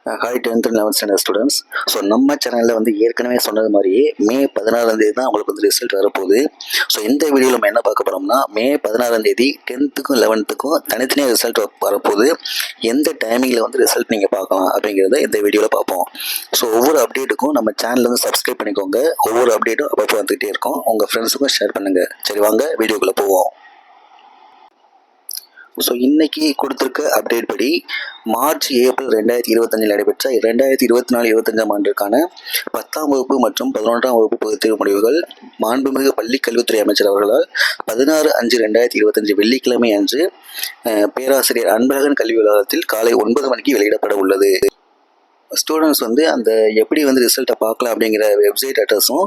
Hi 10th and 11th standard students. So நம்ம சேனலில் வந்து ஏற்கனவே சொன்னது மாதிரியே மே 16 தான் உங்களுக்கு வந்து ரிசல்ட் வரப்போகுது. ஸோ இந்த வீடியோவில் நம்ம என்ன பார்க்க போகிறோம்னா, மே 16 10th 11th தனித்தனியாக ரிசல்ட் வரப்போகுது. எந்த டைமிங்கில் வந்து ரிசல்ட் நீங்கள் பார்க்கலாம் அப்படிங்கிறத இந்த வீடியோவில் பார்ப்போம். ஸோ ஒவ்வொரு அப்டேட்டுக்கும் நம்ம சேனலில் வந்து சப்ஸ்கிரைப் பண்ணிக்கோங்க. ஒவ்வொரு அப்டேட்டும் அப்பப்போ வந்துகிட்டே இருக்கும். உங்கள் ஃப்ரெண்ட்ஸுக்கும் ஷேர் பண்ணுங்கள். சரி, வாங்க வீடியோக்குள்ளே போவோம். ஸோ இன்றைக்கி கொடுத்துருக்க அப்டேட் படி மார்ச் ஏப்ரல் 2025 நடைபெற்ற 2024-25 ஆண்டிற்கான 10ஆம் வகுப்பு மற்றும் 11ஆம் வகுப்பு பொதுத்தேர்வு முடிவுகள் மாண்புமிகு பள்ளிக் கல்வித்துறை அமைச்சர் அவர்களால் 16/5/2025 வெள்ளிக்கிழமை அன்று பேராசிரியர் அன்பழகன் கல்வி வளாகத்தில் காலை 9 மணிக்கு வெளியிடப்பட உள்ளது. ஸ்டூடெண்ட்ஸ் வந்து அந்த எப்படி வந்து ரிசல்ட்டை பார்க்கலாம் அப்படிங்கிற வெப்சைட் அட்ரஸும்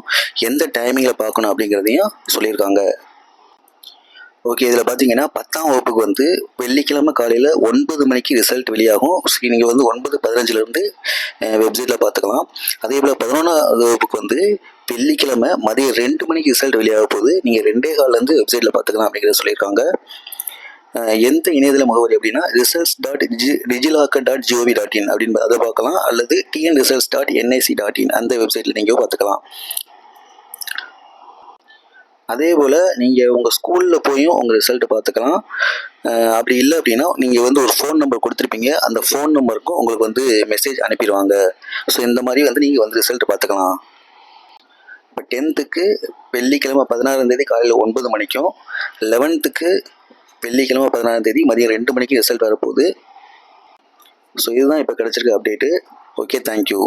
எந்த டைமிங்கில் பார்க்கணும் அப்படிங்கிறதையும் சொல்லியிருக்காங்க. ஓகே, இதில் பார்த்தீங்கன்னா 10ஆம் வகுப்புக்கு வந்து வெள்ளிக்கிழமை காலையில் 9 மணிக்கு ரிசல்ட் வெளியாகும். நீங்கள் வந்து 9:15 வெப்சைட்டில் பார்த்துக்கலாம். அதே போல் 11ஆவது வகுப்புக்கு வந்து வெள்ளிக்கிழமை மதியம் 2 மணிக்கு ரிசல்ட் வெளியாக போகுது. நீங்கள் 2:15 வெப்சைட்டில் பார்த்துக்கலாம் அப்படிங்கிறத சொல்லியிருக்காங்க. எந்த இணையதள முகவரி அப்படின்னா results.digillocker.gov.in அப்படின்னு அதை பார்க்கலாம். அல்லது tnresults.nic.in அந்த வெப்சைட்டில் நீங்கள் பார்த்துக்கலாம். அதே போல் நீங்கள் உங்கள் ஸ்கூலில் போயும் உங்கள் ரிசல்ட்டை பார்த்துக்கலாம். அப்படி இல்லை அப்படின்னா நீங்கள் வந்து ஒரு ஃபோன் நம்பர் கொடுத்துருப்பீங்க. அந்த ஃபோன் நம்பருக்கும் உங்களுக்கு வந்து மெசேஜ் அனுப்பிடுவாங்க. ஸோ இந்த மாதிரி வந்து நீங்கள் வந்து ரிசல்ட் பார்த்துக்கலாம். இப்போ 10th வெள்ளிக்கிழமை 16 காலையில் 9 மணிக்கும் 11th வெள்ளிக்கிழமை 16 மதியம் 2 மணிக்கு ரிசல்ட் வரப்போகுது. ஸோ இதுதான் இப்போ கிடச்சிருக்க அப்டேட்டு. Okay, thank you.